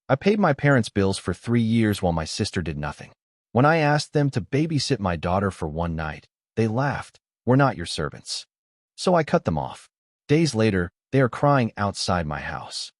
I paid my parents' bills for 3 years while my sister did nothing. When I asked them to babysit my daughter for one night, they laughed. We're not your servants. So I cut them off. Days later, they are crying outside my house.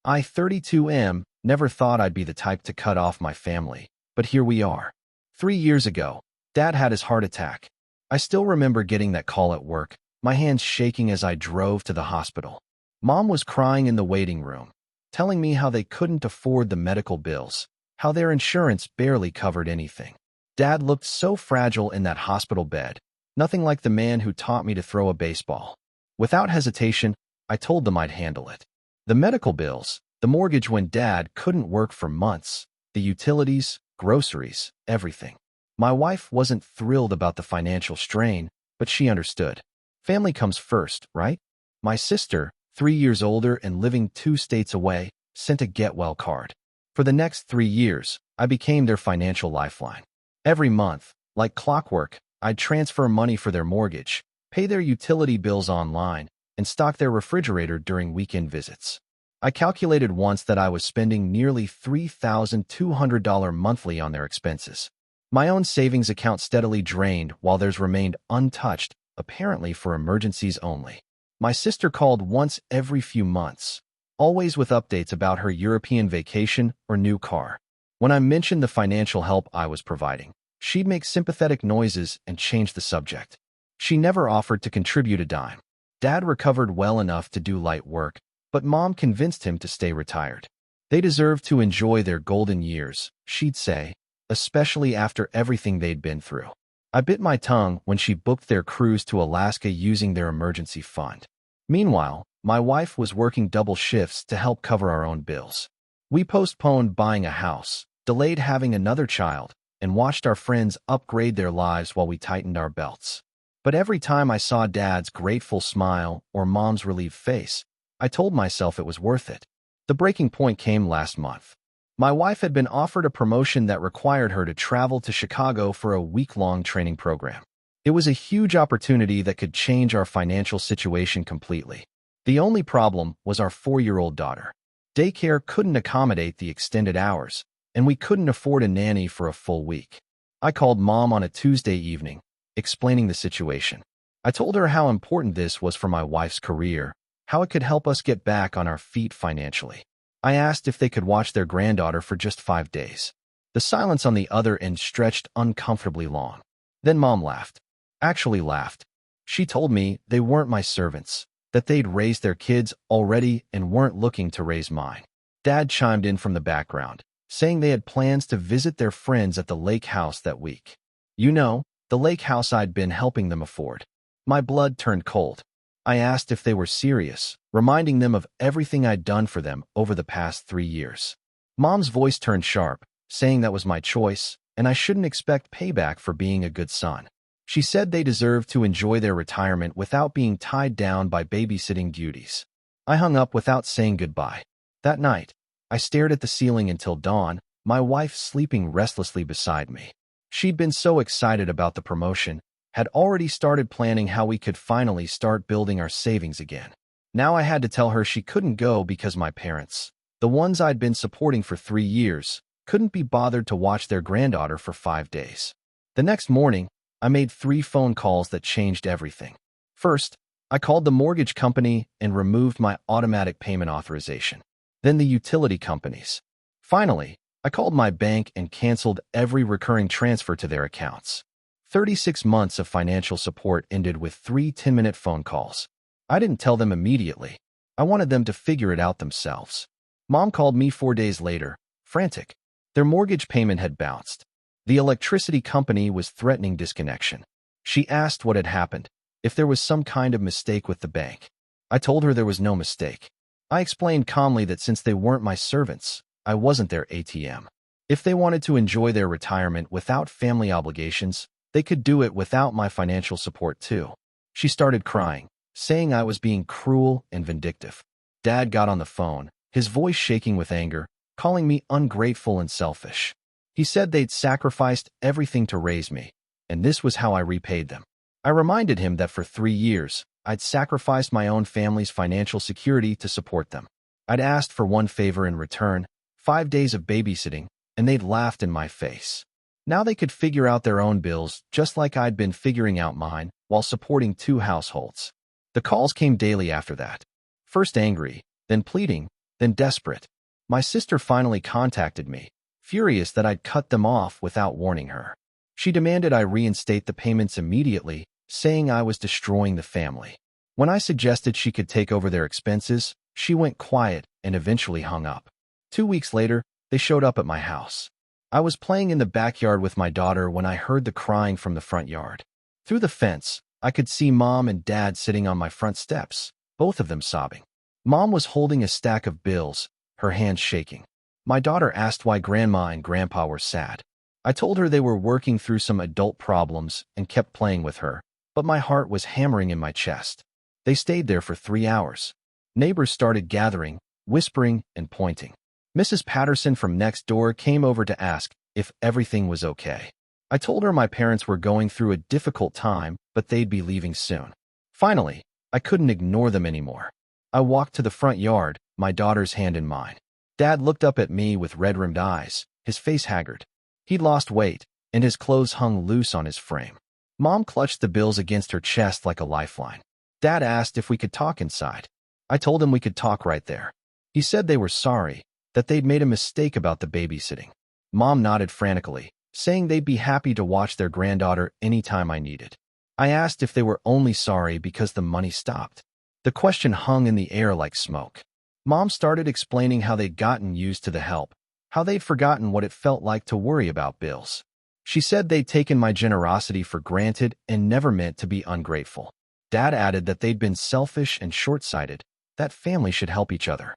I, 32M, never thought I'd be the type to cut off my family, but here we are. 3 years ago, Dad had his heart attack. I still remember getting that call at work, my hands shaking as I drove to the hospital. Mom was crying in the waiting room, telling me how they couldn't afford the medical bills, how their insurance barely covered anything. Dad looked so fragile in that hospital bed, nothing like the man who taught me to throw a baseball. Without hesitation, I told them I'd handle it. The medical bills, the mortgage when Dad couldn't work for months, the utilities, groceries, everything. My wife wasn't thrilled about the financial strain, but she understood. Family comes first, right? My sister, 3 years older and living 2 states away, sent a get-well card. For the next 3 years, I became their financial lifeline. Every month, like clockwork, I'd transfer money for their mortgage, pay their utility bills online, and stock their refrigerator during weekend visits. I calculated once that I was spending nearly $3,200 monthly on their expenses. My own savings account steadily drained while theirs remained untouched, apparently for emergencies only. My sister called once every few months, always with updates about her European vacation or new car. When I mentioned the financial help I was providing, she'd make sympathetic noises and change the subject. She never offered to contribute a dime. Dad recovered well enough to do light work, but Mom convinced him to stay retired. They deserved to enjoy their golden years, she'd say, especially after everything they'd been through. I bit my tongue when she booked their cruise to Alaska using their emergency fund. Meanwhile, my wife was working double shifts to help cover our own bills. We postponed buying a house, delayed having another child, and watched our friends upgrade their lives while we tightened our belts. But every time I saw Dad's grateful smile or Mom's relieved face, I told myself it was worth it. The breaking point came last month. My wife had been offered a promotion that required her to travel to Chicago for a week-long training program. It was a huge opportunity that could change our financial situation completely. The only problem was our 4-year-old daughter. Daycare couldn't accommodate the extended hours, and we couldn't afford a nanny for a full week. I called Mom on a Tuesday evening, explaining the situation. I told her how important this was for my wife's career, how it could help us get back on our feet financially. I asked if they could watch their granddaughter for just 5 days. The silence on the other end stretched uncomfortably long. Then Mom laughed. Actually laughed. She told me they weren't my servants, that they'd raised their kids already and weren't looking to raise mine. Dad chimed in from the background, saying they had plans to visit their friends at the lake house that week. You know, the lake house I'd been helping them afford. My blood turned cold. I asked if they were serious, reminding them of everything I'd done for them over the past 3 years. Mom's voice turned sharp, saying that was my choice, and I shouldn't expect payback for being a good son. She said they deserved to enjoy their retirement without being tied down by babysitting duties. I hung up without saying goodbye. That night, I stared at the ceiling until dawn, my wife sleeping restlessly beside me. She'd been so excited about the promotion, had already started planning how we could finally start building our savings again. Now I had to tell her she couldn't go because my parents, the ones I'd been supporting for 3 years, couldn't be bothered to watch their granddaughter for 5 days. The next morning, I made 3 phone calls that changed everything. First, I called the mortgage company and removed my automatic payment authorization. Then the utility companies. Finally, I called my bank and canceled every recurring transfer to their accounts. 36 months of financial support ended with 3 10-minute phone calls. I didn't tell them immediately. I wanted them to figure it out themselves. Mom called me 4 days later, frantic. Their mortgage payment had bounced. The electricity company was threatening disconnection. She asked what had happened, if there was some kind of mistake with the bank. I told her there was no mistake. I explained calmly that since they weren't my servants, I wasn't their ATM. If they wanted to enjoy their retirement without family obligations, they could do it without my financial support too. She started crying, saying I was being cruel and vindictive. Dad got on the phone, his voice shaking with anger, calling me ungrateful and selfish. He said they'd sacrificed everything to raise me, and this was how I repaid them. I reminded him that for 3 years, I'd sacrificed my own family's financial security to support them. I'd asked for one favor in return, 5 days of babysitting, and they'd laughed in my face. Now they could figure out their own bills just like I'd been figuring out mine while supporting 2 households. The calls came daily after that. First angry, then pleading, then desperate. My sister finally contacted me, furious that I'd cut them off without warning her. She demanded I reinstate the payments immediately, saying I was destroying the family. When I suggested she could take over their expenses, she went quiet and eventually hung up. 2 weeks later, they showed up at my house. I was playing in the backyard with my daughter when I heard the crying from the front yard. Through the fence, I could see Mom and Dad sitting on my front steps, both of them sobbing. Mom was holding a stack of bills, her hands shaking. My daughter asked why Grandma and Grandpa were sad. I told her they were working through some adult problems and kept playing with her, but my heart was hammering in my chest. They stayed there for 3 hours. Neighbors started gathering, whispering and pointing. Mrs. Patterson from next door came over to ask if everything was okay. I told her my parents were going through a difficult time, but they'd be leaving soon. Finally, I couldn't ignore them anymore. I walked to the front yard, my daughter's hand in mine. Dad looked up at me with red-rimmed eyes, his face haggard. He'd lost weight, and his clothes hung loose on his frame. Mom clutched the bills against her chest like a lifeline. Dad asked if we could talk inside. I told him we could talk right there. He said they were sorry, that they'd made a mistake about the babysitting. Mom nodded frantically, saying they'd be happy to watch their granddaughter anytime I needed. I asked if they were only sorry because the money stopped. The question hung in the air like smoke. Mom started explaining how they'd gotten used to the help, how they'd forgotten what it felt like to worry about bills. She said they'd taken my generosity for granted and never meant to be ungrateful. Dad added that they'd been selfish and short-sighted, that families should help each other.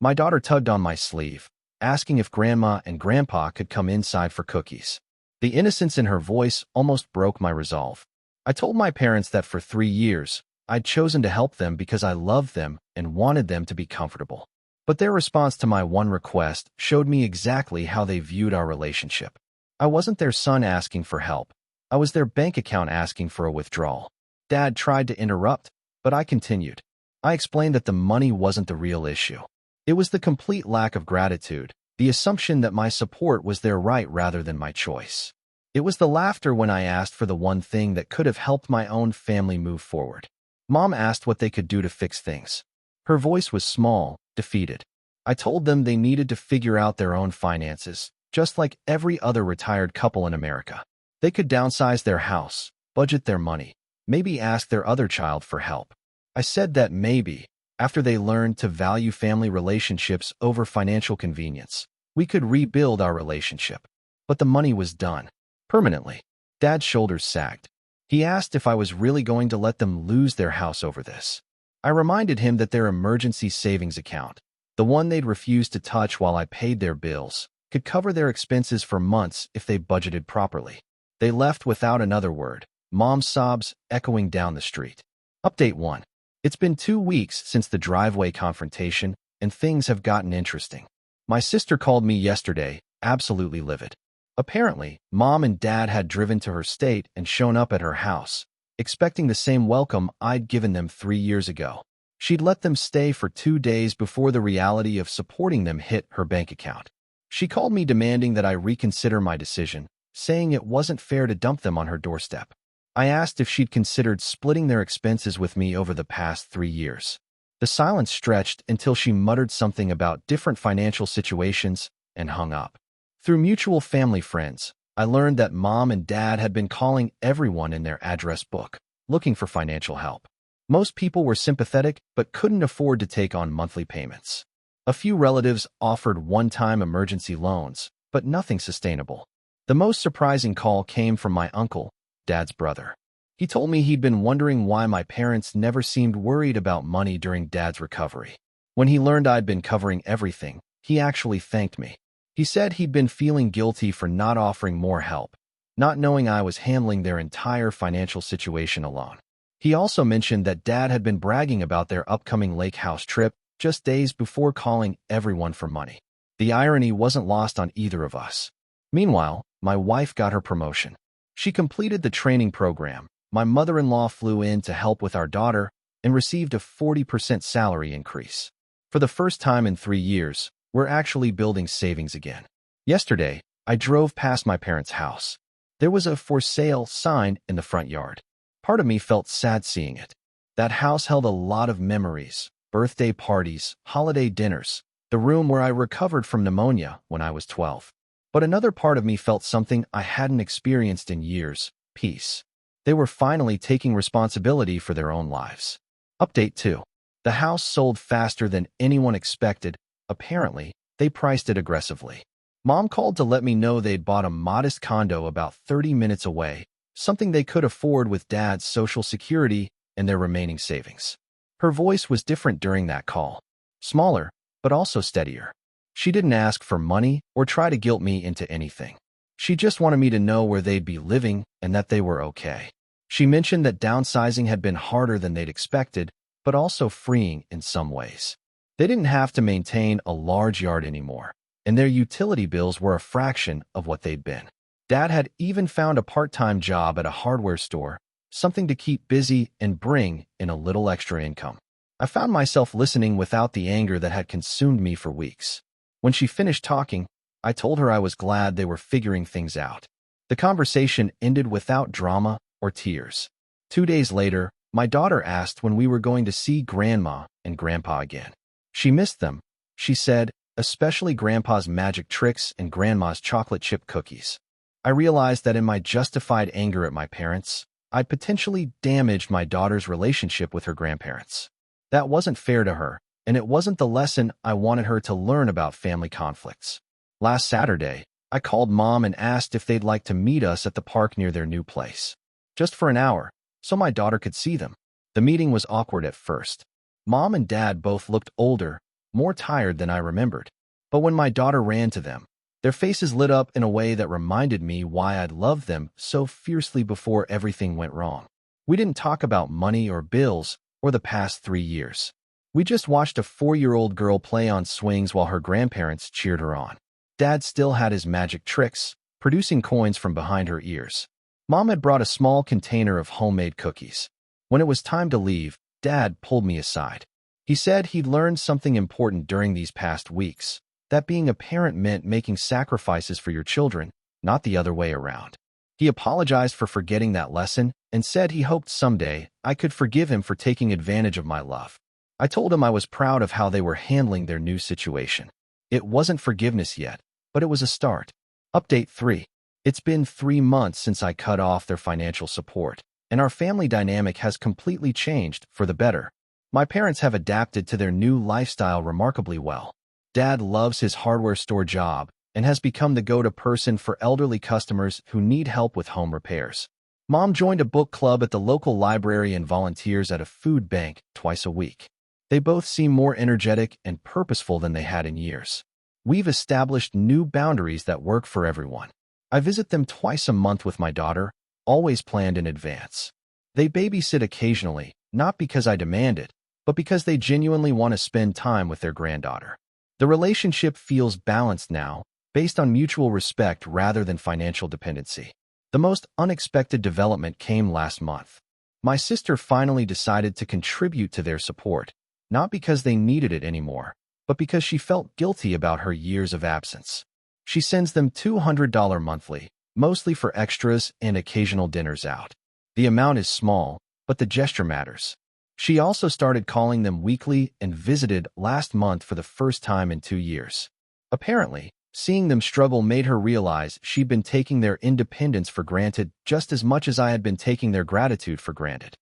My daughter tugged on my sleeve, asking if Grandma and Grandpa could come inside for cookies. The innocence in her voice almost broke my resolve. I told my parents that for 3 years, I'd chosen to help them because I loved them and wanted them to be comfortable. But their response to my one request showed me exactly how they viewed our relationship. I wasn't their son asking for help. I was their bank account asking for a withdrawal. Dad tried to interrupt, but I continued. I explained that the money wasn't the real issue. It was the complete lack of gratitude, the assumption that my support was their right rather than my choice. It was the laughter when I asked for the one thing that could have helped my own family move forward. Mom asked what they could do to fix things. Her voice was small, defeated. I told them they needed to figure out their own finances, just like every other retired couple in America. They could downsize their house, budget their money, maybe ask their other child for help. I said that maybe, after they learned to value family relationships over financial convenience, we could rebuild our relationship. But the money was done. Permanently. Dad's shoulders sagged. He asked if I was really going to let them lose their house over this. I reminded him that their emergency savings account, the one they'd refused to touch while I paid their bills, could cover their expenses for months if they budgeted properly. They left without another word, Mom's sobs echoing down the street. Update 1. It's been 2 weeks since the driveway confrontation, and things have gotten interesting. My sister called me yesterday, absolutely livid. Apparently, Mom and Dad had driven to her state and shown up at her house, expecting the same welcome I'd given them 3 years ago. She'd let them stay for 2 days before the reality of supporting them hit her bank account. She called me demanding that I reconsider my decision, saying it wasn't fair to dump them on her doorstep. I asked if she'd considered splitting their expenses with me over the past 3 years. The silence stretched until she muttered something about different financial situations and hung up. Through mutual family friends, I learned that Mom and Dad had been calling everyone in their address book, looking for financial help. Most people were sympathetic but couldn't afford to take on monthly payments. A few relatives offered one-time emergency loans, but nothing sustainable. The most surprising call came from my uncle, Dad's brother. He told me he'd been wondering why my parents never seemed worried about money during Dad's recovery. When he learned I'd been covering everything, he actually thanked me. He said he'd been feeling guilty for not offering more help, not knowing I was handling their entire financial situation alone. He also mentioned that Dad had been bragging about their upcoming lake house trip just days before calling everyone for money. The irony wasn't lost on either of us. Meanwhile, my wife got her promotion. She completed the training program. My mother-in-law flew in to help with our daughter and received a 40% salary increase. For the first time in 3 years, We're actually building savings again. Yesterday, I drove past my parents' house. There was a for sale sign in the front yard. Part of me felt sad seeing it. That house held a lot of memories, birthday parties, holiday dinners, the room where I recovered from pneumonia when I was 12. But another part of me felt something I hadn't experienced in years: peace. They were finally taking responsibility for their own lives. Update 2. The house sold faster than anyone expected. Apparently, they priced it aggressively. Mom called to let me know they'd bought a modest condo about 30 minutes away, something they could afford with Dad's Social Security and their remaining savings. Her voice was different during that call. Smaller, but also steadier. She didn't ask for money or try to guilt me into anything. She just wanted me to know where they'd be living and that they were okay. She mentioned that downsizing had been harder than they'd expected, but also freeing in some ways. They didn't have to maintain a large yard anymore, and their utility bills were a fraction of what they'd been. Dad had even found a part-time job at a hardware store, something to keep busy and bring in a little extra income. I found myself listening without the anger that had consumed me for weeks. When she finished talking, I told her I was glad they were figuring things out. The conversation ended without drama or tears. 2 days later, my daughter asked when we were going to see Grandma and Grandpa again. She missed them, she said, especially Grandpa's magic tricks and Grandma's chocolate chip cookies. I realized that in my justified anger at my parents, I'd potentially damaged my daughter's relationship with her grandparents. That wasn't fair to her, and it wasn't the lesson I wanted her to learn about family conflicts. Last Saturday, I called Mom and asked if they'd like to meet us at the park near their new place. Just for an hour, so my daughter could see them. The meeting was awkward at first. Mom and Dad both looked older, more tired than I remembered. But when my daughter ran to them, their faces lit up in a way that reminded me why I'd loved them so fiercely before everything went wrong. We didn't talk about money or bills or the past 3 years. We just watched a 4-year-old girl play on swings while her grandparents cheered her on. Dad still had his magic tricks, producing coins from behind her ears. Mom had brought a small container of homemade cookies. When it was time to leave, Dad pulled me aside. He said he'd learned something important during these past weeks, that being a parent meant making sacrifices for your children, not the other way around. He apologized for forgetting that lesson and said he hoped someday I could forgive him for taking advantage of my love. I told him I was proud of how they were handling their new situation. It wasn't forgiveness yet, but it was a start. Update 3. It's been 3 months since I cut off their financial support, and our family dynamic has completely changed for the better. My parents have adapted to their new lifestyle remarkably well. Dad loves his hardware store job and has become the go-to person for elderly customers who need help with home repairs. Mom joined a book club at the local library and volunteers at a food bank twice a week. They both seem more energetic and purposeful than they had in years. We've established new boundaries that work for everyone. I visit them twice a month with my daughter, always planned in advance. They babysit occasionally, not because I demand it, but because they genuinely want to spend time with their granddaughter. The relationship feels balanced now, based on mutual respect rather than financial dependency. The most unexpected development came last month. My sister finally decided to contribute to their support, not because they needed it anymore, but because she felt guilty about her years of absence. She sends them $200 monthly, mostly for extras and occasional dinners out. The amount is small, but the gesture matters. She also started calling them weekly and visited last month for the first time in 2 years. Apparently, seeing them struggle made her realize she'd been taking their independence for granted just as much as I had been taking their gratitude for granted.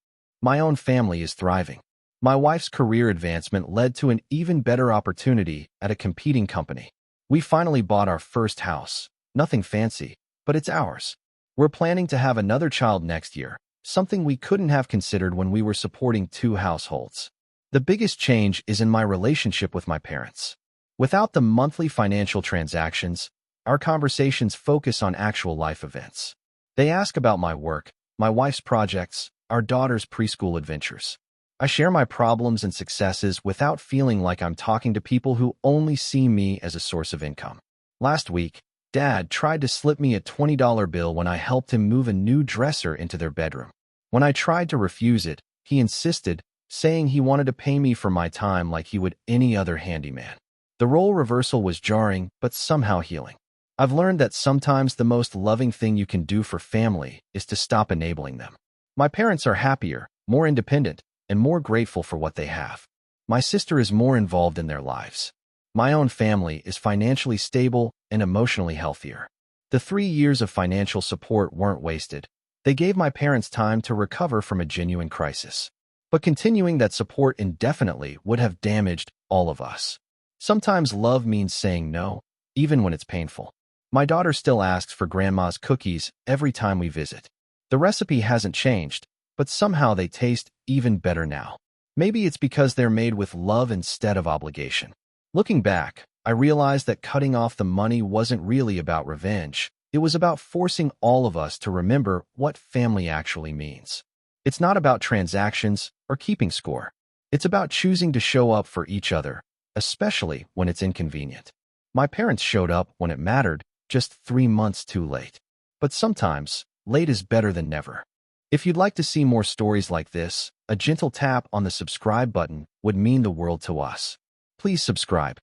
My own family is thriving. My wife's career advancement led to an even better opportunity at a competing company. We finally bought our first house. Nothing fancy, but it's ours. We're planning to have another child next year, something we couldn't have considered when we were supporting 2 households. The biggest change is in my relationship with my parents. Without the monthly financial transactions, our conversations focus on actual life events. They ask about my work, my wife's projects, our daughter's preschool adventures. I share my problems and successes without feeling like I'm talking to people who only see me as a source of income. Last week, Dad tried to slip me a $20 bill when I helped him move a new dresser into their bedroom. When I tried to refuse it, he insisted, saying he wanted to pay me for my time like he would any other handyman. The role reversal was jarring, but somehow healing. I've learned that sometimes the most loving thing you can do for family is to stop enabling them. My parents are happier, more independent, and more grateful for what they have. My sister is more involved in their lives. My own family is financially stable and emotionally healthier. The 3 years of financial support weren't wasted. They gave my parents time to recover from a genuine crisis. But continuing that support indefinitely would have damaged all of us. Sometimes love means saying no, even when it's painful. My daughter still asks for grandma's cookies every time we visit. The recipe hasn't changed, but somehow they taste even better now. Maybe it's because they're made with love instead of obligation. Looking back, I realized that cutting off the money wasn't really about revenge. It was about forcing all of us to remember what family actually means. It's not about transactions or keeping score. It's about choosing to show up for each other, especially when it's inconvenient. My parents showed up when it mattered, just 3 months too late. But sometimes, late is better than never. If you'd like to see more stories like this, a gentle tap on the subscribe button would mean the world to us. Please subscribe.